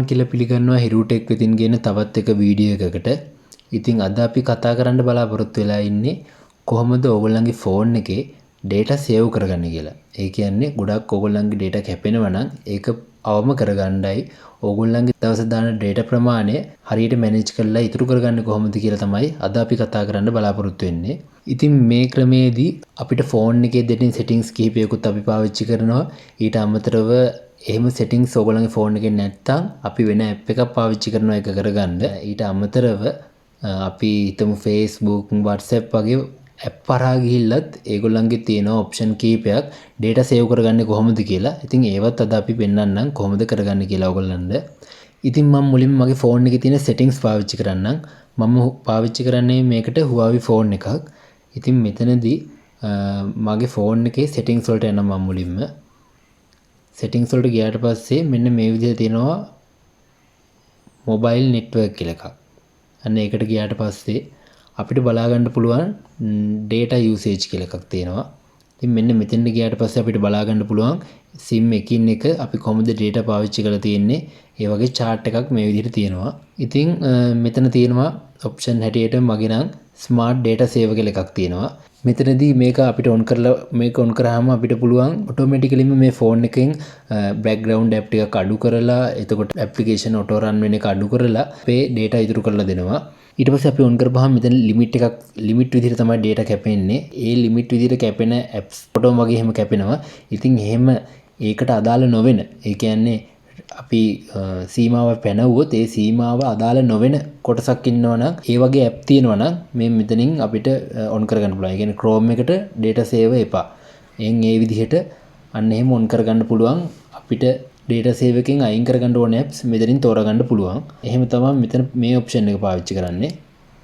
කියලා පිළිගන්නවා හිරුටෙක් වෙතින් ගෙන තවත් එක වීඩියෝ එකකට. ඉතින් අද අපි කතා කරන්න බලාපොරොත්තු වෙලා ඉන්නේ කොහොමද ඕගොල්ලන්ගේ ෆෝන් එකේ data save කරගන්නේ කියලා. ඒ කියන්නේ ගොඩක් ඕගොල්ලන්ගේ data කැපෙනවා නම් ඒක අවම කරගන්නයි ඕගොල්ලන්ගේ දවස් දාන data ප්‍රමාණය හරියට manage කරලා ඉතුරු කරගන්නේ කොහොමද කියලා තමයි අද අපි කතා කරන්න බලාපොරොත්තු වෙන්නේ. ඉතින් මේ ක්‍රමයේදී අපිට ෆෝන් එකේ දෙන settings කිහිපයකුත් අපි පාවිච්චි කරනවා. ඊට අමතරව එහෙම settings ඔයගොල්ලන්ගේ ෆෝන් එකේ නැත්නම් අපි වෙන app එකක් පාවිච්චි කරනවා ඒක කරගන්න. ඊට අමතරව අපි හිතමු Facebook, WhatsApp වගේ app හරහා ගිහිල්ලත් ඒගොල්ලන්ගේ තියෙන option කීපයක් data save කරගන්නේ කොහොමද කියලා. ඉතින් ඒවත් අද අපි පෙන්නන්නම් කොහොමද කරගන්නේ කියලා ඔයගොල්ලන්ට. ඉතින් මම මුලින්ම මගේ ෆෝන් එකේ තියෙන settings පාවිච්චි කරන්නම්. මම පාවිච්චි කරන්නේ මේකට Huawei ෆෝන් එකක්. ඉතින් මෙතනදී මගේ ෆෝන් එකේ settings වලට යනවා මම මුලින්ම. settings වලට ගියාට පස්සේ මෙන්න මේ විදිහට තියෙනවා mobile network කියලා එකක්. අන්න ඒකට ගියාට පස්සේ අපිට බලා ගන්න පුළුවන් data usage කියලා එකක් තියෙනවා. ඉතින් මෙන්න මෙතෙන්ට ගියාට පස්සේ අපිට බලා ගන්න පුළුවන් SIM එකින් එක අපි කොහොමද data පාවිච්චි කරලා තියෙන්නේ. ඒ වගේ chart එකක් මේ විදිහට තියෙනවා. ඉතින් මෙතන තියෙනවා option හැටියට මගේ නම් smart data save කියලා එකක් තියෙනවා. මෙතනදී මේක අපිට on කරාම අපිට පුළුවන් automatically මේ phone එකෙන් background app ටිකක් අඩු කරලා එතකොට application auto run වෙන එක අඩු කරලා අපේ data ඉතුරු කරලා දෙනවා. ඊට පස්සේ අපි on කරපුවාම මෙතන limit විදිහට තමයි data කැපෙන්නේ. ඒ limit විදිහට කැපෙන apps photo වගේ එහෙම කැපෙනවා. ඉතින් එහෙම ඒකට අදාළ නොවන ඒ කියන්නේ අපි සීමාව පැනවුවොත් ඒ සීමාව අදාළ නොවන කොටසක් ඉන්නවනම් ඒ වගේ app තියෙනවා නම් මේ මෙතනින් අපිට on කරගන්න පුළුවන්. ඒ කියන්නේ Chrome එකට data save එපා. එහෙන් ඒ විදිහට අන්න එහෙම on කරගන්න පුළුවන්. අපිට data save එකෙන් අයින් කරගන්න ඕන apps මෙතනින් තෝරගන්න පුළුවන්. එහෙම තමයි මෙතන මේ option එක පාවිච්චි කරන්නේ.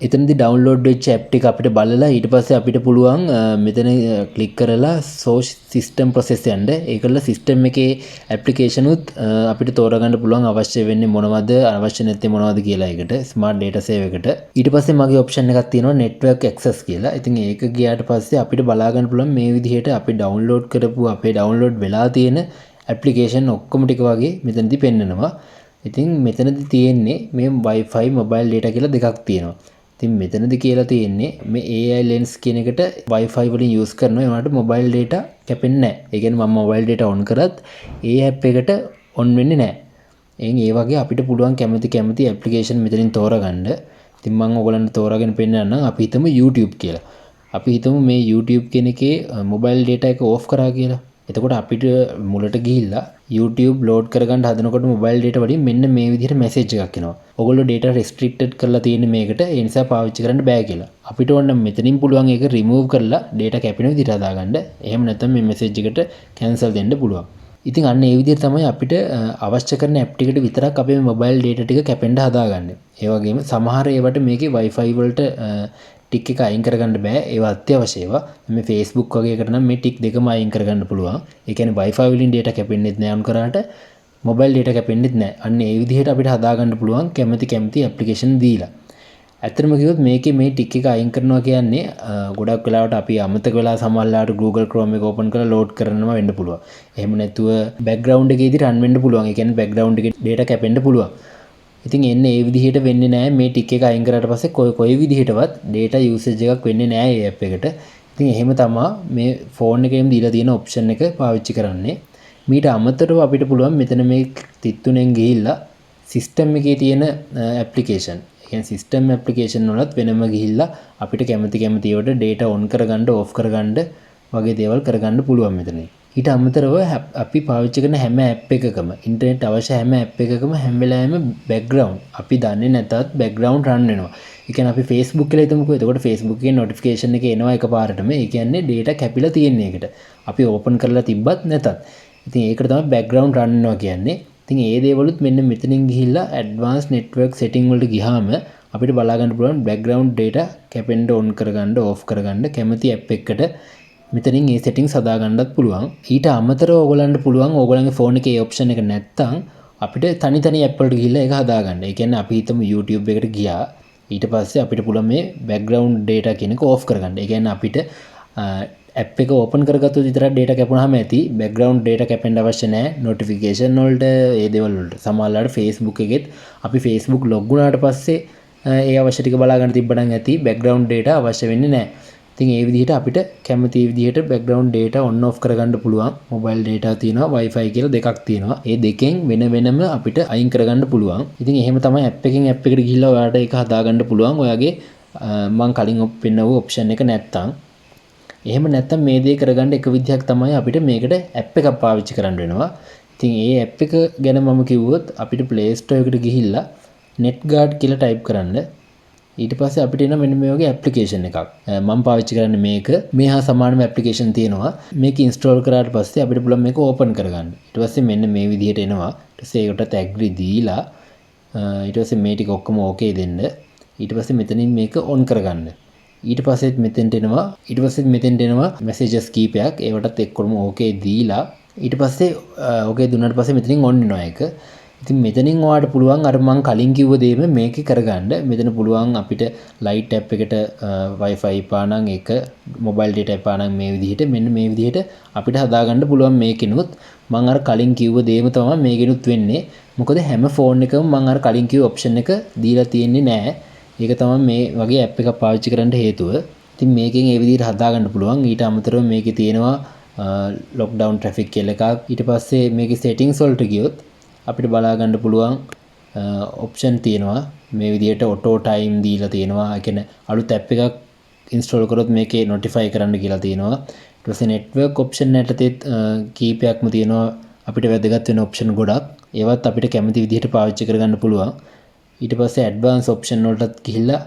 එතනදී download වෙච්ච app ටික අපිට බලලා ඊට පස්සේ අපිට පුළුවන් මෙතන click කරලා source system process යන්න. ඒකල system එකේ application උත් අපිට තෝරගන්න පුළුවන් අවශ්‍ය වෙන්නේ මොනවද අවශ්‍ය නැත්තේ මොනවද කියලා ඒකට smart data save එකට. ඊට පස්සේ මගේ option එකක් තියෙනවා network access කියලා. ඉතින් ඒක ගියාට පස්සේ අපිට බලා ගන්න පුළුවන් මේ විදිහට අපි download කරපු අපේ download වෙලා තියෙන application ඔක්කොම ටික වගේ මෙතනදී පෙන්නනවා. ඉතින් මෙතනදී තියෙන්නේ මේ Wi-Fi mobile data කියලා දෙකක් තියෙනවා. ඉතින් මෙතනදී කියලා තියෙන්නේ මේ AI lens කියන එකට Wi-Fi වලින් use කරනවා. ඒ වුණාට mobile data කැපෙන්නේ නැහැ. ඒ කියන්නේ මම mobile data on කරත් ඒ app එකට on වෙන්නේ නැහැ. එහෙන් ඒ වගේ අපිට පුළුවන් කැමති application මෙතනින් තෝරගන්න. ඉතින් මම ඔයගලන්ට තෝරාගෙන පෙන්නන්නම්. අපි හිතමු YouTube කියලා. අපි හිතමු මේ YouTube කියන එකේ mobile data එක off කරා කියලා. එතකොට අපිට මුලට ගිහිල්ලා YouTube load කරගන්න හදනකොට mobile data වලින් මෙන්න මේ විදිහට message එකක් එනවා. ඔයගොල්ලෝ data restricted කරලා තියෙන්නේ මේකට ඒ නිසා පාවිච්චි කරන්න බෑ කියලා. අපිට ඕන මෙතනින් පුළුවන් ඒක remove කරලා data කැපෙන විදිහට හදාගන්න. එහෙම නැත්නම් මේ message එකට cancel දෙන්න පුළුවන්. ඉතින් අන්න ඒ විදිහට තමයි අපිට අවශ්‍ය කරන app ටිකට විතරක් අපේ mobile data ටික කැපෙන්න හදාගන්නේ. ඒ වගේම සමහර ඒවාට මේකේ Wi-Fi වලට ටික් එක අයින් කරගන්න බෑ. ඒවා අත්‍යවශ්‍ය ඒවා. මේ Facebook වගේ එකට නම් මේ ටික් දෙකම අයින් කරගන්න පුළුවන්. ඒ කියන්නේ Wi-Fi වලින් data කැපෙන්නේත් නෑ on කරාට mobile data කැපෙන්නේත් නෑ. අන්න ඒ විදිහට අපිට හදාගන්න පුළුවන් කැමති application දීලා. ඇත්තටම කිව්වොත් මේකේ මේ ටික් එක අයින් කරනවා කියන්නේ ගොඩක් වෙලාවට අපි අමතක වෙලා සමහරලාට Google Chrome එක open කරලා load කරනවා වෙන්න පුළුවන්. එහෙම නැතුව background එකේදී run වෙන්න පුළුවන්. ඒ කියන්නේ background එකේ data කැපෙන්න පුළුවන්. ඉතින් එන්නේ ඒ විදිහට වෙන්නේ නැහැ මේ ටික් එක අයින් කරාට පස්සේ කොයි විදිහටවත් data usage එකක් වෙන්නේ නැහැ මේ app එකට. ඉතින් එහෙම තමයි මේ phone එකේම දීලා තියෙන option එක පාවිච්චි කරන්නේ. මීට අමතරව අපිට පුළුවන් මෙතන මේ තිත්තුනෙන් ගිහිල්ලා system එකේ තියෙන application. ඒ කියන්නේ system application වලත් වෙනම ගිහිල්ලා අපිට කැමති ඒවට data on කරගන්න off කරගන්න වගේ දේවල් කරගන්න පුළුවන් මෙතන. ඊට අමතරව අපි පාවිච්චි කරන හැම app එකකම ඉන්ටර්නෙට් අවශ්‍ය හැම app එකකම හැම වෙලාවෙම background අපි දන්නේ නැතත් background run වෙනවා. ඒ කියන්නේ අපි Facebook කියලා හිතමුකෝ. එතකොට Facebook එකේ notification එක එනවා එකපාරටම. ඒ කියන්නේ data කැපිලා තියෙන එකට. අපි open කරලා තිබ්බත් නැතත්. ඉතින් ඒකට තමයි background run වෙනවා කියන්නේ. ඉතින් ඒ දේවලුත් මෙන්න මෙතනින් ගිහිල්ලා advanced network setting වලට ගියාම අපිට බලා ගන්න පුළුවන් background data කැපෙන්න on කරගන්න off කරගන්න කැමති app එකකට මෙතනින් මේ settings හදා ගන්නත් පුළුවන්. ඊට අමතරව ඔයගලන්ට පුළුවන් ඔයගලගේ phone එකේ option එක නැත්තම් අපිට තනි app වලට ගිහිල්ලා ඒක හදා ගන්න. ඒ කියන්නේ අපි හිතමු YouTube එකට ගියා. ඊට පස්සේ අපිට පුළුවන් මේ background data කියන එක off කරගන්න. ඒ කියන්නේ අපිට ඇප් එක ඕපන් කරගත්තොත් විතරක් data කැපුණාම ඇති. background data කැපෙන්න අවශ්‍ය නැහැ. notification වලට ඒ දේවල් වලට. සමහරවිට Facebook එකෙත් අපි Facebook log වුණාට පස්සේ ඒ අවශ්‍ය ටික බලා ගන්න තිබ්බනම් ඇති. background data අවශ්‍ය වෙන්නේ නැහැ. ඉතින් ඒ විදිහට අපිට කැමති විදිහට background data on off කරගන්න පුළුවන්. mobile data තියෙනවා, wifi කියලා දෙකක් තියෙනවා. ඒ දෙකෙන් වෙන වෙනම අපිට අයින් කරගන්න පුළුවන්. ඉතින් එහෙම තමයි app එකෙන් app එකට ගිහිල්ලා ඔයාලට ඒක හදාගන්න පුළුවන්. ඔයාගේ මම කලින් පෙන්නව option එක නැත්තම්. එහෙම නැත්තම් මේ දේ කරගන්න එක විදිහක් තමයි අපිට මේකට app එකක් පාවිච්චි කරන්න වෙනවා. ඉතින් ඒ app එක ගැන මම කිව්වොත් අපිට Play Store එකට ගිහිල්ලා NetGuard කියලා type කරන්න. ඊට පස්සේ අපිට එන මෙන්න මේ වගේ ඇප්ලිකේෂන් එකක්. මම පාවිච්චි කරන්නේ මේක. මේ හා සමානම ඇප්ලිකේෂන් තියෙනවා. මේක ඉන්ස්ටෝල් කරාට පස්සේ අපිට පුළුවන් මේක ඕපන් කරගන්න. ඊට පස්සේ මෙන්න මේ විදිහට එනවා. ඊට පස්සේ ඒකට ඇග්‍රි දීලා ඊට පස්සේ මේ ටික ඔක්කොම ඕකේ දෙන්න. ඊට පස්සේ මෙතනින් මේක ඔන් කරගන්න. ඊට පස්සෙත් මෙතෙන්ට එනවා messages කීපයක්. ඒවටත් එක්කම ඕකේ දීලා ඊට පස්සේ ඕකේ දුන්නාට පස්සේ මෙතනින් ඔන් වෙනවා ඒක. ඉතින් මෙතනින් ඔයාලට පුළුවන් අර මං කලින් කිව්ව දේම මේකේ කරගන්න. මෙතන පුළුවන් අපිට light app එකට wifi පානම් එක mobile data පානම් මේ විදිහට මෙන්න මේ විදිහට අපිට හදාගන්න පුළුවන් මේකිනුත්. මං අර කලින් කිව්ව දේම තමයි මේකිනුත් වෙන්නේ. මොකද හැම ෆෝන් එකකම මං අර කලින් කිව්ව option එක දීලා තියෙන්නේ නැහැ. ඒක තමයි මේ වගේ app එකක් පාවිච්චි කරන්න හේතුව. ඉතින් මේකෙන් ඒ විදිහට හදාගන්න පුළුවන්. ඊට අමතරව මේකේ තියෙනවා lockdown traffic කියලා එකක්. ඊට පස්සේ මේකේ settings වලට ගියොත් අපිට බලා ගන්න පුළුවන් ඔප්ෂන් තියෙනවා. මේ විදිහට auto time දීලා තියෙනවා. ඒ කියන්නේ අලුත් app එකක් install කරොත් මේකේ notify කරන්න කියලා තියෙනවා. ඊට පස්සේ network option යටතේ කීපයක්ම තියෙනවා. අපිට වැදගත් වෙන option ගොඩක්. ඒවත් අපිට කැමති විදිහට පාවිච්චි කරගන්න පුළුවන්. ඊට පස්සේ advanced option වලටත් ගිහිල්ලා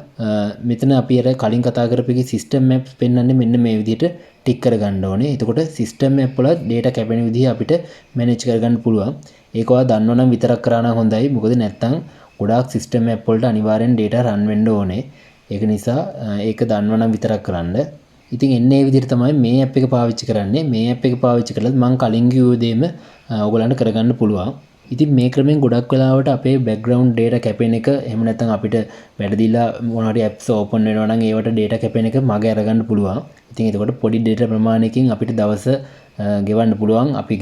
මෙතන අපි අර කලින් කතා කරපු එකේ system maps පෙන්වන්නේ මෙන්න මේ විදිහට ටික් කරගන්න ඕනේ. එතකොට system map වල data කැපෙන විදිහ අපිට manage කරගන්න පුළුවන්. ඒක ඔයා දන්නවනම් විතරක් කරා නම් හොඳයි. මොකද නැත්තම් ගොඩාක් system app වලට අනිවාර්යෙන් data run වෙන්න ඕනේ. ඒක නිසා ඒක දන්නවනම් විතරක් කරන්න. ඉතින් එන්නේ මේ විදිහට තමයි මේ app එක පාවිච්චි කරන්නේ. මේ app එක පාවිච්චි කළත් මම කලින් කිව්ව දේම ඔයගලන්ට කරගන්න පුළුවන්. ඉතින් මේ ක්‍රමෙන් ගොඩක් වෙලාවට අපේ background data කැපෙන එක එහෙම නැත්නම් අපිට වැඩ දීලා මොනවා හරි apps open වෙනවා නම් ඒවට data කැපෙන එක මග අරගන්න පුළුවන්. ඉතින් එතකොට පොඩි data ප්‍රමාණයකින් අපිට දවස ගෙවන්න පුළුවන්. අපි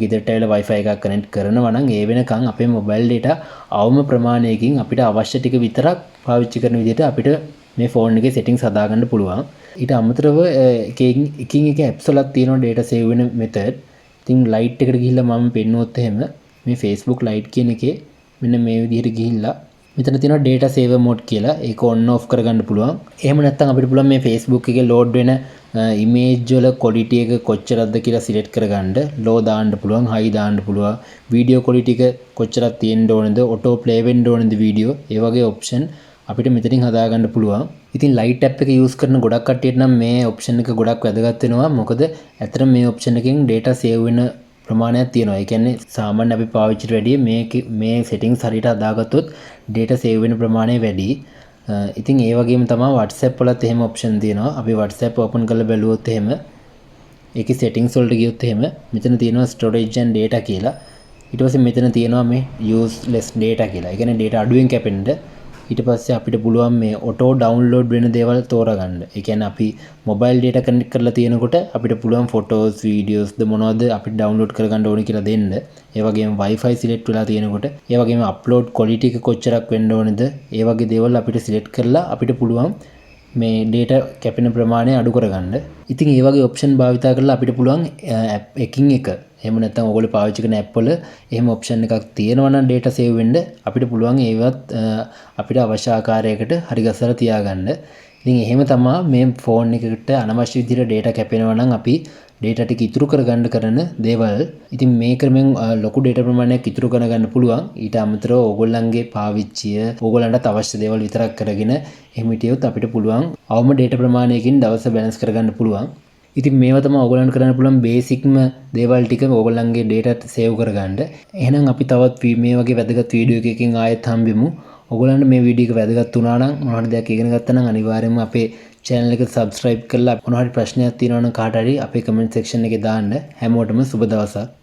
ගෙදරට ඇවිල්ලා wifi එකක් connect කරනවා නම් ඒ වෙනකන් අපේ mobile data අවම ප්‍රමාණයකින් අපිට අවශ්‍ය ටික විතරක් පාවිච්චි කරන විදිහට අපිට මේ phone එකේ settings හදාගන්න පුළුවන්. ඊට අමතරව එකින් එක apps වලක් තියෙනවා data save වෙන method. ඉතින් light එකට ගිහිල්ලා මම පෙන්නුවොත් එහෙම මේ Facebook light කියන එකේ මෙන්න මේ විදිහට ගිහිල්ලා මෙතන තියෙනවා data saver mode කියලා. ඒක on off කරගන්න පුළුවන්. එහෙම නැත්නම් අපිට පුළුවන් මේ Facebook එකේ load වෙන image වල quality එක කොච්චරද කියලා select කරගන්න. low දාන්න පුළුවන්, high දාන්න පුළුවන්. video quality එක කොච්චරක් තියෙන්න ඕනද, auto play වෙන්න ඕනද video. ඒ වගේ option අපිට මෙතනින් හදාගන්න පුළුවන්. ඉතින් light app එක use කරන ගොඩක් කට්ටියට නම් මේ option එක ගොඩක් වැදගත් වෙනවා. මොකද ඇත්තට මේ option එකෙන් data save වෙන ප්‍රමාණයක් තියෙනවා. ඒ කියන්නේ සාමාන්‍ය අපි පාවිච්චිට වැඩිය මේ settings හරියට හදාගත්තොත් data save වෙන ප්‍රමාණය වැඩි. ඉතින් ඒ වගේම තමයි WhatsApp වලත් එහෙම option තියෙනවා. අපි WhatsApp open කරලා බැලුවොත් එහෙම ඒකේ settings වලට ගියොත් එහෙම මෙතන තියෙනවා storage and data කියලා. ඊට පස්සේ මෙතන තියෙනවා මේ useless data කියලා. ඒ කියන්නේ data අඩුවෙන් කැපෙන්න. ඊට පස්සේ අපිට පුළුවන් මේ auto download වෙන දේවල් තෝරගන්න. ඒ කියන්නේ අපි mobile data connect කරලා තියෙනකොට අපිට පුළුවන් photos, videos ද මොනවද අපිට download කරගන්න ඕනේ කියලා දෙන්න. ඒ වගේම wifi select වෙලා තියෙනකොට ඒ වගේම upload quality එක කොච්චරක් වෙන්න ඕනේද? ඒ වගේ දේවල් අපිට select කරලා අපිට පුළුවන් මේ data කැපෙන ප්‍රමාණය අඩු කරගන්න. ඉතින් මේ වගේ option භාවිතා කරලා අපිට පුළුවන් app එකින් එක එහෙම නැත්නම් ඔයගොල්ලෝ පාවිච්චි කරන app වල එහෙම option එකක් තියෙනවා නම් data save වෙන්න අපිට පුළුවන් ඒවත් අපිට අවශ්‍ය ආකාරයකට හරි ගස්සලා තියාගන්න. ඉතින් එහෙම තමයි මේ phone එකකට අනවශ්‍ය විදිහට data කැපෙනවා නම් අපි data ටික ඉතුරු කරගන්න කරන දේවල්. ඉතින් මේ ක්‍රමෙන් ලොකු data ප්‍රමාණයක් ඉතුරු කරගන්න පුළුවන්. ඊට අමතරව ඕගොල්ලන්ගේ පාවිච්චිය ඕගොල්ලන්ට අවශ්‍ය දේවල් විතරක් කරගෙන එහෙම හිටියොත් අපිට පුළුවන් අවම data ප්‍රමාණයකින් දවස balance කරගන්න පුළුවන්. ඉතින් මේවා තමයි ඕගොල්ලන්ට කරන්න පුළුවන් බේසික්ම දේවල් ටික ඕගොල්ලන්ගේ data save කරගන්න. එහෙනම් අපි තවත් මේ වගේ වැදගත් වීඩියෝ එකකින් ආයෙත් හම්බෙමු. ඕගොල්ලන්ට මේ වීඩියෝ එක වැදගත් වුණා නම් මොනවද දෙයක් ඉගෙන ගත්තා නම් අනිවාර්යයෙන්ම අපේ channel එක subscribe කරලා මොනවා හරි ප්‍රශ්නයක් තියෙනවා නම් කාට හරි අපේ comment section එකේ දාන්න. හැමෝටම සුබ දවසක්.